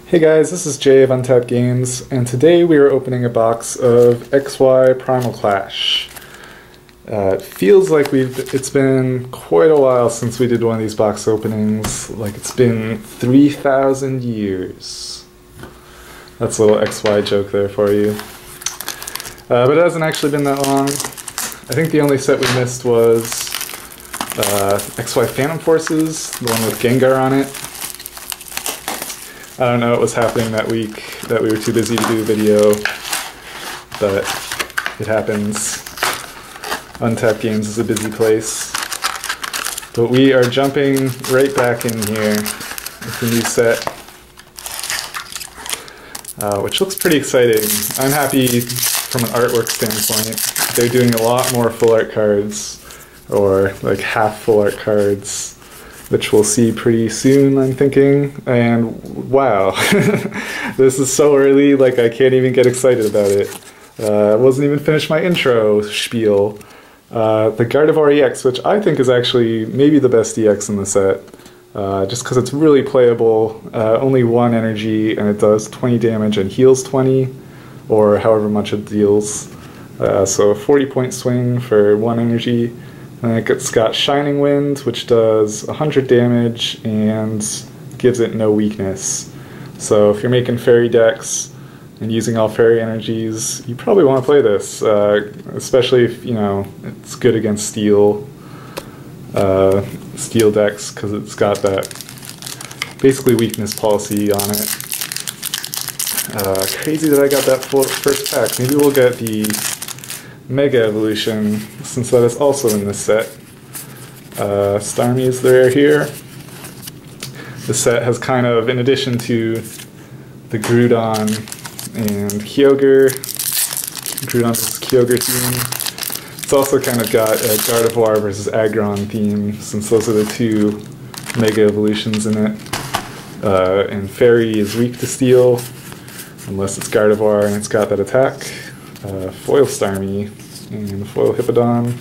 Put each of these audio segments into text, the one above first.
Hey guys, this is Jay of Untapped Games, and today we are opening a box of XY Primal Clash. It feels like it's been quite a while since we did one of these box openings, like it's been 3,000 years. That's a little XY joke there for you. But it hasn't actually been that long. I think the only set we missed was XY Phantom Forces, the one with Gengar on it. I don't know what was happening that week that we were too busy to do a video, but it happens. Untapped Games is a busy place. But we are jumping right back in here with the new set, which looks pretty exciting. I'm happy from an artwork standpoint. They're doing a lot more full art cards, or like half full art cards, which we'll see pretty soon, I'm thinking. And wow, this is so early, like I can't even get excited about it. I wasn't even finished my intro spiel. The Gardevoir EX, which I think is actually maybe the best EX in the set, just because it's really playable, only 1 energy, and it does 20 damage and heals 20, or however much it deals. So a 40-point swing for 1 energy. And it's got Shining Wind, which does 100 damage and gives it no weakness. So if you're making fairy decks and using all fairy energies, you probably want to play this, especially if, you know, it's good against steel decks, because it's got that basically weakness policy on it. Crazy that I got that first pack. Maybe we'll get the Mega Evolution, since that is also in this set. Starmie is the rare here. The set has kind of, in addition to the Groudon and Kyogre, Groudon vs. Kyogre theme, it's also kind of got a Gardevoir versus Aggron theme, since those are the 2 Mega Evolutions in it. And Fairy is weak to Steel, unless it's Gardevoir and it's got that attack. Foil Starmie and Foil Hippowdon.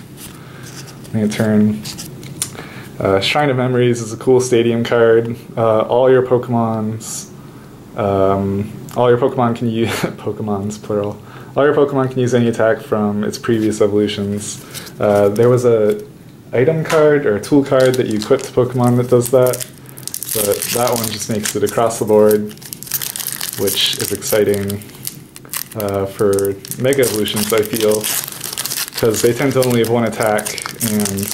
Shrine of Memories is a cool stadium card. All your Pokemon can use Pokemon's plural. All your Pokemon can use any attack from its previous evolutions. There was a item card or a tool card that you equip to Pokemon that does that, but that one just makes it across the board, which is exciting. For Mega Evolutions, I feel, because they tend to only have 1 attack, and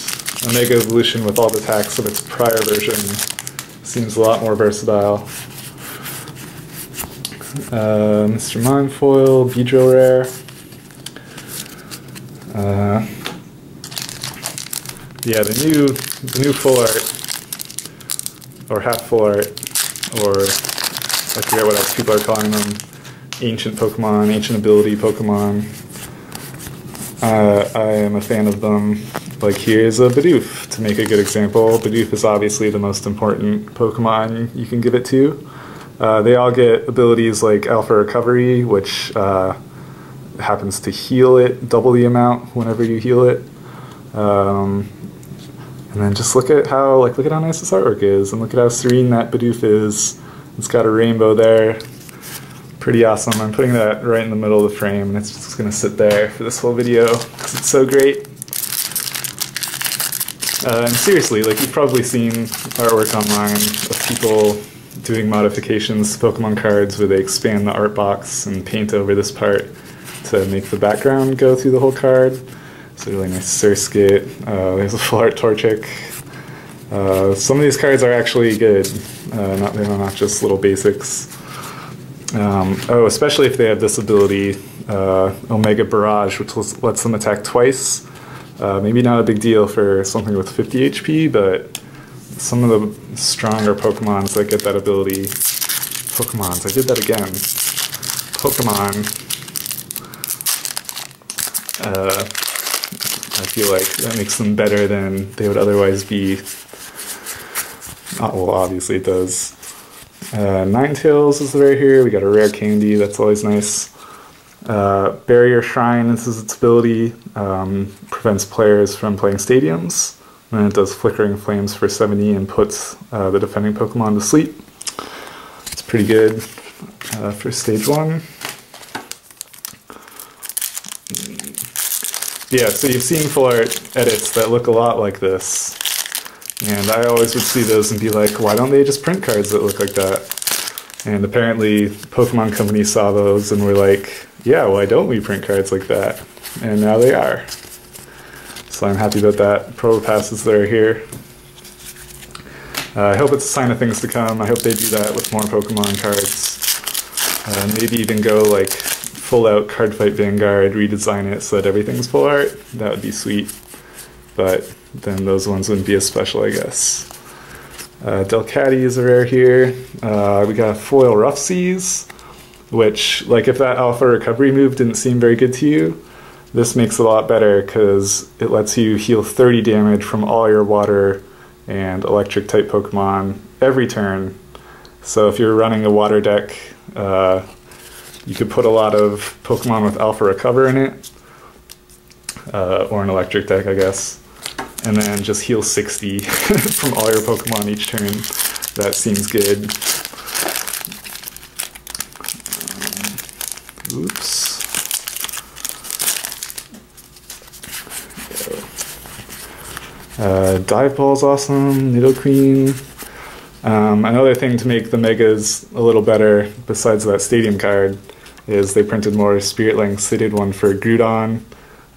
a Mega Evolution with all the attacks of its prior version seems a lot more versatile. Mr. Minefoil, Beedrill Rare. Yeah, the new full art, or half full art, or I forget what else people are calling them. Ancient Pokemon, Ancient Ability Pokemon. I am a fan of them. Like, here's a Bidoof, to make a good example. Bidoof is obviously the most important Pokemon you can give it to. They all get abilities like Alpha Recovery, which happens to heal it double the amount whenever you heal it. And then just look at how nice this artwork is, and look at how serene that Bidoof is. It's got a rainbow there. Pretty awesome. I'm putting that right in the middle of the frame, and it's just going to sit there for this whole video because it's so great. And seriously, like, you've probably seen artwork online of people doing modifications to Pokemon cards where they expand the art box and paint over this part to make the background go through the whole card. It's a really nice Surskit. There's a full art Torchic. Some of these cards are actually good. They're not just little basics. Especially if they have this ability, Omega Barrage, which lets them attack twice. Maybe not a big deal for something with 50 HP, but some of the stronger Pokemons that get that ability... Pokemons, I did that again. Pokemon. I feel like that makes them better than they would otherwise be. Well, obviously it does. Ninetales is right here. We got a rare candy, that's always nice. Barrier Shrine, this is its ability, prevents players from playing stadiums. And it does Flickering Flames for 70 and puts the defending Pokemon to sleep. It's pretty good. for stage 1. Yeah, so you've seen full art edits that look a lot like this. And I always would see those and be like, why don't they just print cards that look like that? And apparently Pokemon Company saw those and were like, yeah, why don't we print cards like that? And now they are. So I'm happy about that. Promo passes that are here. I hope it's a sign of things to come. I hope they do that with more Pokemon cards. Maybe even go like full out Cardfight Vanguard, redesign it so that everything's full art. That would be sweet. But then those ones wouldn't be as special, I guess. Delcatty is a rare here. We got Foil Rough Seas, which, like, if that Alpha Recovery move didn't seem very good to you, this makes it a lot better because it lets you heal 30 damage from all your water and electric type Pokemon every turn. So if you're running a water deck, you could put a lot of Pokemon with Alpha Recover in it, or an electric deck, I guess. And then just heal 60 from all your Pokemon each turn. That seems good. Oops. Dive Ball's awesome. Nidoqueen. Another thing to make the Megas a little better, besides that Stadium card, is they printed more Spirit Links. They did one for Groudon.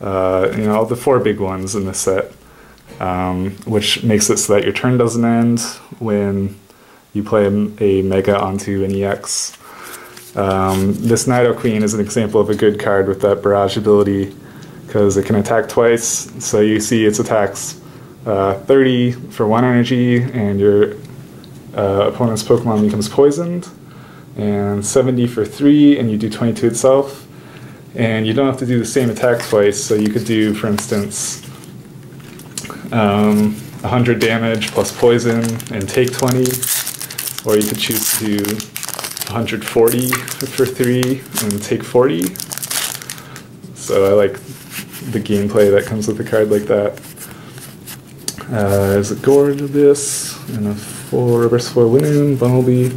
You know, the 4 big ones in this set. Which makes it so that your turn doesn't end when you play a Mega onto an EX. This Nidoqueen is an example of a good card with that Barrage ability, because it can attack twice. So you see its attacks 30 for 1 energy, and your opponent's Pokemon becomes poisoned, and 70 for 3, and you do 22 itself. And you don't have to do the same attack twice, so you could do, for instance, 100 damage plus poison and take 20, or you could choose to do 140 for 3 and take 40. So I like the gameplay that comes with a card like that. There's a Gorge Abyss and a full reverse foil Linoone, Bumblebee.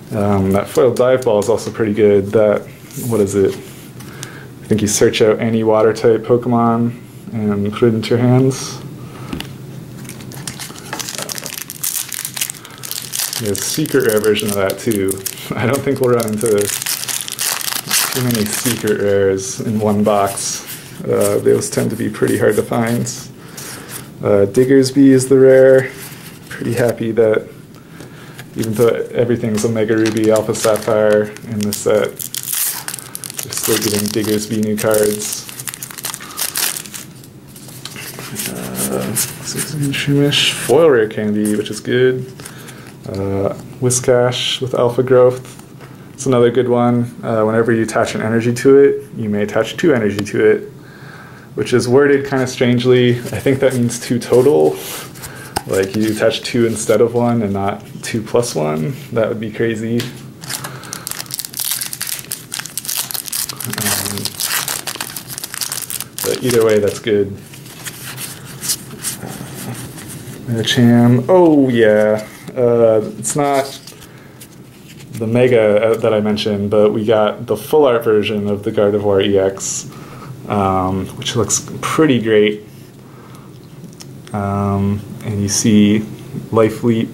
That foil Dive Ball is also pretty good. That, what is it? I think you search out any water type Pokemon and put it into your hands. There's a secret rare version of that too. I don't think we'll run into too many secret rares in one box. Those tend to be pretty hard to find. Diggersby is the rare. Pretty happy that even though everything's a Mega Ruby, Alpha Sapphire in this set, they're still giving Diggersby new cards. Shroomish, foil rare candy, which is good. Whiscash with Alpha Growth. It's another good one. Whenever you attach an energy to it, you may attach 2 energy to it, which is worded kind of strangely. I think that means 2 total. Like you attach 2 instead of 1 and not 2 plus 1. That would be crazy. But either way, that's good. Cham. Oh yeah. It's not the Mega that I mentioned, but we got the full art version of the Gardevoir EX, which looks pretty great. And you see Life Leap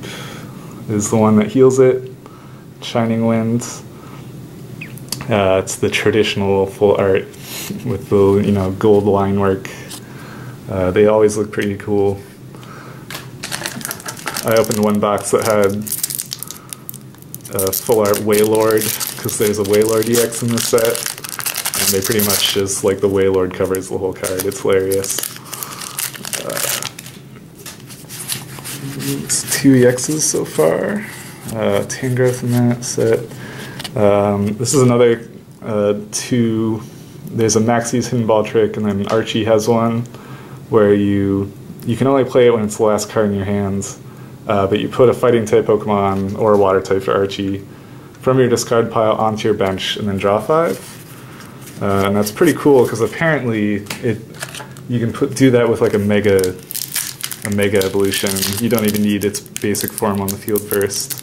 is the one that heals it. Shining Wind. It's the traditional full art with the gold line work. They always look pretty cool. I opened one box that had full art Wailord, because there's a Wailord EX in this set, and they pretty much just, like, the Wailord covers the whole card. It's hilarious. It's 2 EXs so far. Tangrowth in that set. This is another 2. There's a Maxie's Hidden Ball trick, and then Archie has one where you can only play it when it's the last card in your hands. But you put a fighting type Pokemon or a water type for Archie from your discard pile onto your bench and then draw 5. And that's pretty cool because apparently you can do that with like a Mega Evolution. You don't even need its basic form on the field first.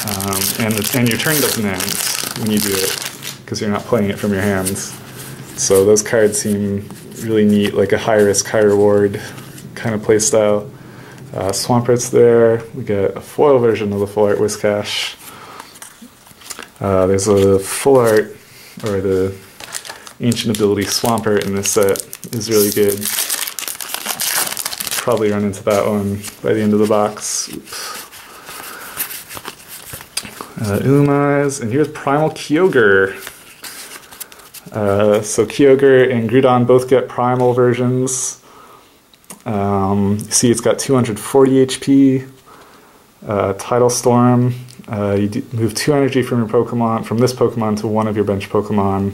And your turn doesn't end when you do it, because you're not playing it from your hands. So those cards seem really neat, like a high-risk, high-reward kind of play style. Swampert's there. We get a foil version of the full art Whiscash. There's a full art, or the ancient ability Swampert in this set is really good. Probably run into that one by the end of the box. Umaz, and here's Primal Kyogre. So Kyogre and Groudon both get Primal versions. You see it's got 240 HP. Tidal Storm. You move 2 energy from your Pokemon, from this Pokemon to one of your bench Pokemon,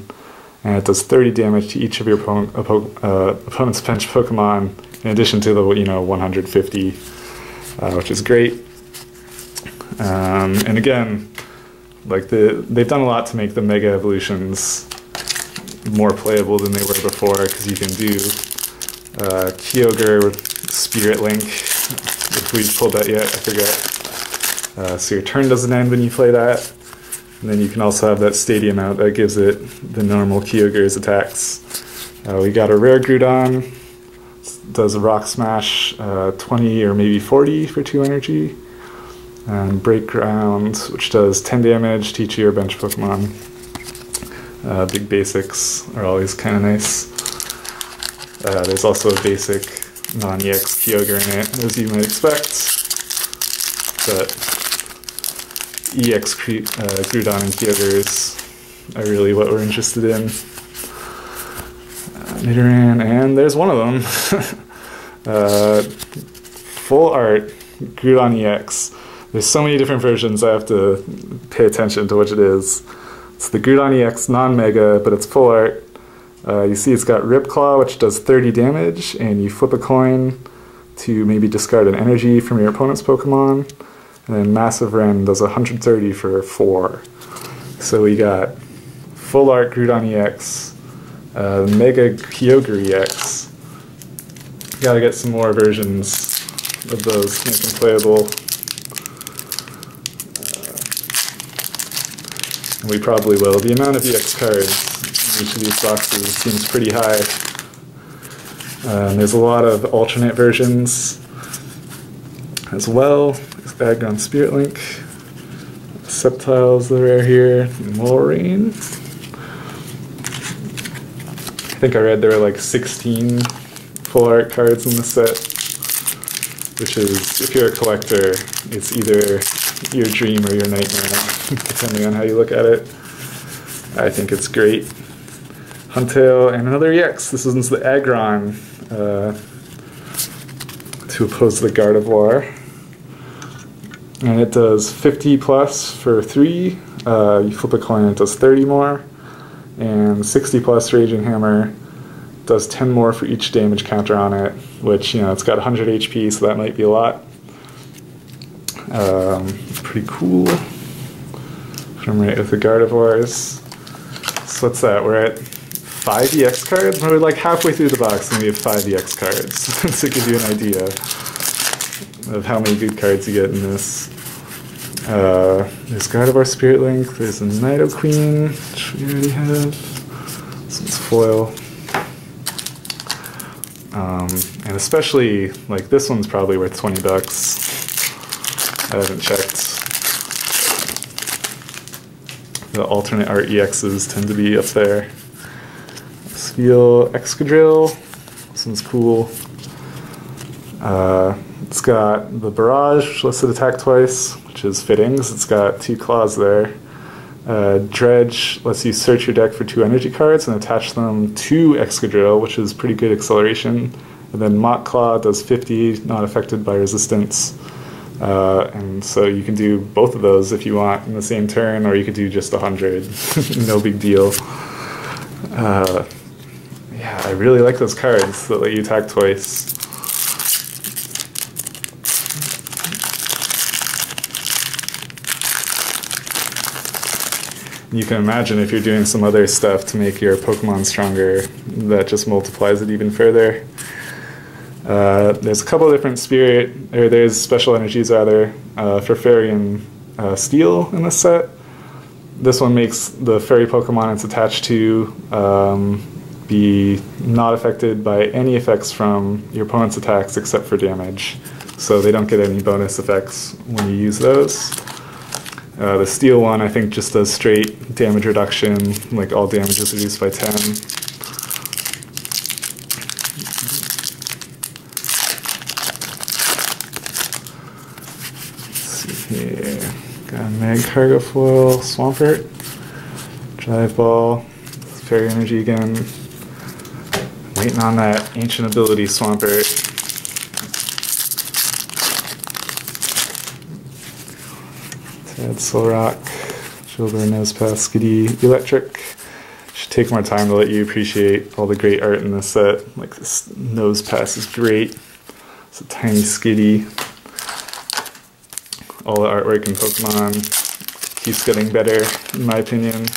and it does 30 damage to each of your opponent's bench Pokemon, in addition to the 150, which is great. And again, like they've done a lot to make the Mega Evolutions more playable than they were before, because you can do Kyogre with Spirit Link, if we've pulled that yet, I forget. So your turn doesn't end when you play that. And then you can also have that Stadium out that gives it the normal Kyogre's attacks. We got a rare Groudon, does a Rock Smash 20 or maybe 40 for 2 energy. And Break Ground, which does 10 damage to each of your bench Pokemon. Big basics are always kind of nice. There's also a basic non-EX Kyogre in it, as you might expect. But EX Groudon and Kyogres are really what we're interested in. Nidoran, and there's one of them. Full art Groudon EX. There's so many different versions, I have to pay attention to which it is. It's the Groudon EX non-mega, but it's full art. You see it's got Rip Claw, which does 30 damage, and you flip a coin to maybe discard an energy from your opponent's Pokemon. And then Massive Ren does 130 for 4. So we got full art Groudon EX, Mega Kyogre EX. Gotta get some more versions of those to make them playable. We probably will. The amount of EX cards in each of these boxes seems pretty high. There's a lot of alternate versions as well. Aggron Spirit Link. Sceptile's the rare here. Moraine. I think I read there were like 16 full art cards in the set, which is, if you're a collector, it's either your dream or your nightmare, depending on how you look at it. I think it's great. Huntail and another EX. This one's the Aggron to oppose the Gardevoir. And it does 50 plus for 3. You flip a coin, it does 30 more. And 60 plus Raging Hammer does 10 more for each damage counter on it, which, it's got 100 HP, so that might be a lot. Pretty cool. From right with the Gardevoirs. So what's that? We're at 5 EX cards? We're like halfway through the box and we have 5 EX cards, to give you an idea of how many good cards you get in this. There's Gardevoir Spirit Link, there's a Nidoqueen, which we already have. This one's foil. And especially, like, this one's probably worth 20 bucks. I haven't checked. The alternate art EXs tend to be up there. Steel Excadrill. This one's cool. It's got the Barrage, which lets it attack twice, which is fitting, because it's got 2 claws there. Dredge lets you search your deck for 2 energy cards and attach them to Excadrill, which is pretty good acceleration. And then Mach Claw does 50, not affected by resistance. And so you can do both of those if you want in the same turn, or you could do just 100. No big deal. Yeah, I really like those cards that let you attack twice. You can imagine if you're doing some other stuff to make your Pokemon stronger, that just multiplies it even further. There's a couple different there's special energies rather, for Fairy and steel in this set. This one makes the fairy Pokemon it's attached to be not affected by any effects from your opponent's attacks except for damage. So they don't get any bonus effects when you use those. The steel one, I think, just does straight damage reduction, like all damage is reduced by 10. Let's see here. Got a Mag Cargo Foil, Swampert, Drive Ball, Fairy Energy again. Waiting on that Ancient Ability Swampert. Tad Solrock, Shoulder Nosepass, Skitty, Electric. Should take more time to let you appreciate all the great art in this set. Like this Nosepass is great. It's a tiny Skitty. All the artwork in Pokemon keeps getting better, in my opinion.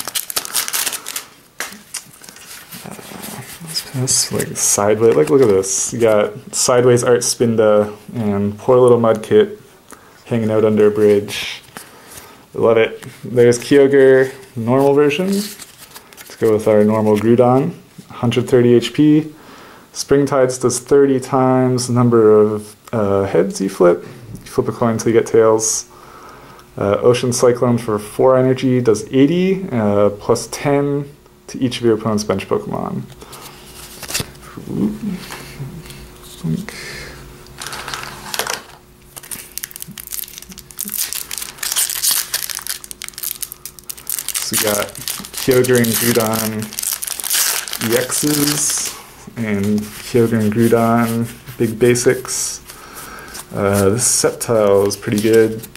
Nosepass, like sideways. Like look at this. You got sideways Art Spinda and poor little Mudkip hanging out under a bridge. Love it. There's Kyogre, normal version. Let's go with our normal Groudon, 130 HP. Springtides does 30 times the number of heads you flip. You flip a coin until you get tails. Ocean Cyclone for 4 energy does 80, plus 10 to each of your opponent's bench Pokemon. So we got Kyogre and Groudon EXs and Kyogre and Groudon big basics. This Sceptile is pretty good.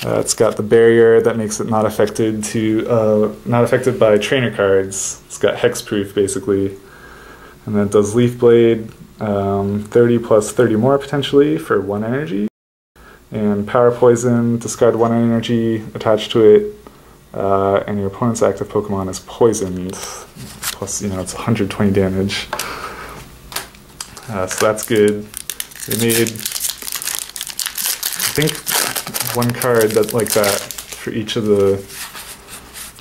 It's got the barrier that makes it not affected by trainer cards. It's got hexproof basically, and then it does Leaf Blade, 30 plus 30 more potentially for 1 energy, and Power Poison, discard 1 energy attached to it. And your opponent's active Pokemon is poisoned, plus, you know, it's 120 damage. So that's good. They made, I think, 1 card like that for each of the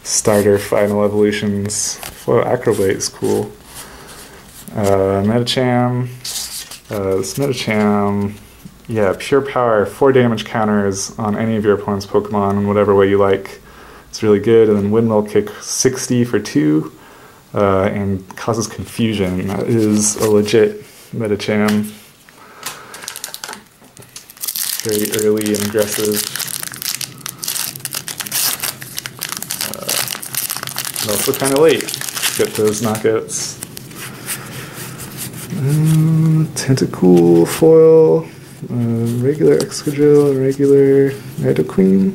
starter final evolutions. Well, Acroblade is cool. Medicham. This Medicham, yeah, pure power, 4 damage counters on any of your opponent's Pokemon in whatever way you like. It's really good. And then Windmill Kick 60 for 2, and causes confusion. That is a legit Medicham. Very early and aggressive. And also kind of late. Get those knockouts. Tentacool foil, regular Excadrill, regular Nidoqueen.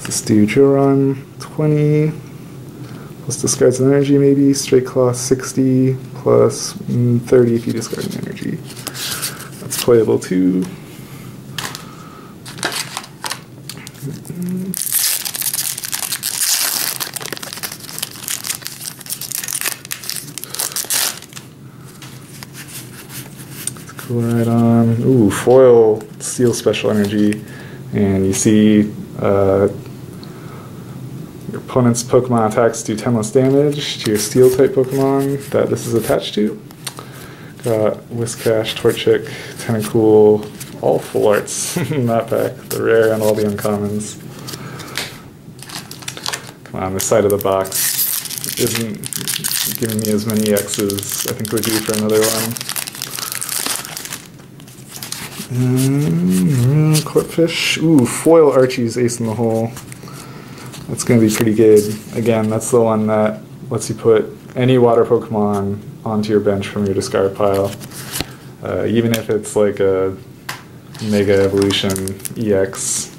Let's do Joron 20, plus discards an energy maybe, Straight Claw 60, plus 30 if you discard an energy. That's playable too. Right on. Ooh, foil Steel Special Energy, and you see your opponent's Pokemon attacks do 10 less damage to your Steel type Pokemon that this is attached to. Got Whiscash, Torchic, Tentacool, all full arts in that pack. The rare and all the uncommons. Come on, this side of the box isn't giving me as many X's. I think we're due for another one. Corpfish. Ooh, foil Archie's Ace in the Hole. That's going to be pretty good. Again, that's the one that lets you put any water Pokemon onto your bench from your discard pile. Even if it's like a Mega Evolution EX.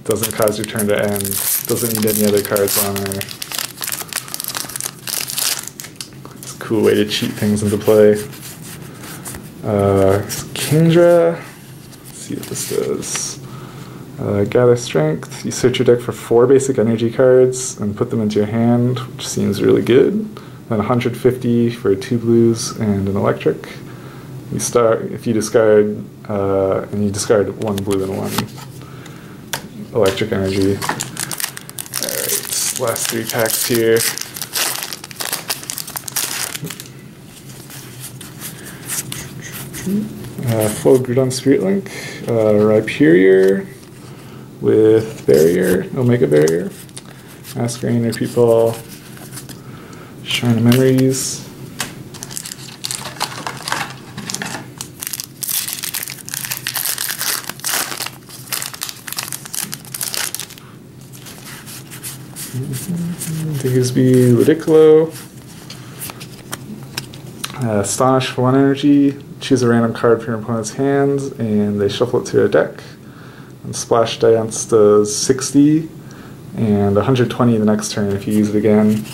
Doesn't cause your turn to end. Doesn't need any other cards on there. It's a cool way to cheat things into play. Kingdra. See what this does. Gather Strength. You search your deck for 4 basic energy cards and put them into your hand, which seems really good. Then 150 for 2 blues and an electric. You start if you discard and you discard 1 blue and 1 electric energy. Alright, last 3 packs here. Full Groudon Spirit Link, Rhyperior with Barrier, Omega Barrier, Masquerain, Repeat Ball, Shrine of Memories. Diggersby, Ludicolo, Astonish for 1 energy, choose a random card from your opponent's hands, and they shuffle it to their deck. And Splash Dance does 60, and 120 the next turn if you use it again.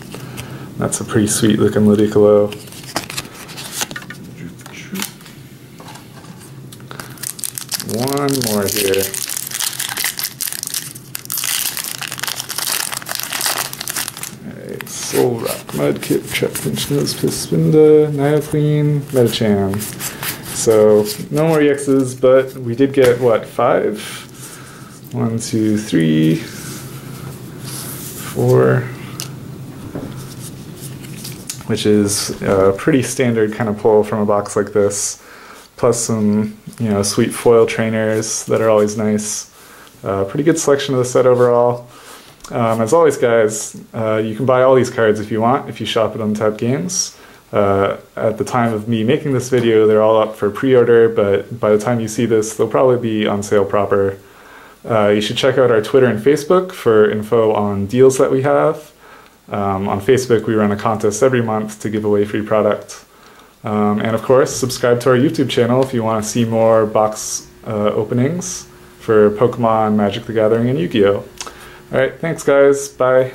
That's a pretty sweet looking Ludicolo. One more here. Soul Rock, Mudkip, Trapinch, Nosepiss, Spinda, Nidoqueen, Metachan. So, no more EXs, but we did get, what, 5? 1, 2, 3, 4, which is a pretty standard kind of pull from a box like this, plus some, sweet foil trainers that are always nice. Pretty good selection of the set overall. As always, guys, you can buy all these cards if you want, if you shop at Untapped Games. At the time of me making this video, they're all up for pre-order, but by the time you see this, they'll probably be on sale proper. You should check out our Twitter and Facebook for info on deals that we have. On Facebook, we run a contest every month to give away free product. And of course, subscribe to our YouTube channel if you want to see more box openings for Pokemon, Magic the Gathering, and Yu-Gi-Oh! Alright, thanks guys, bye.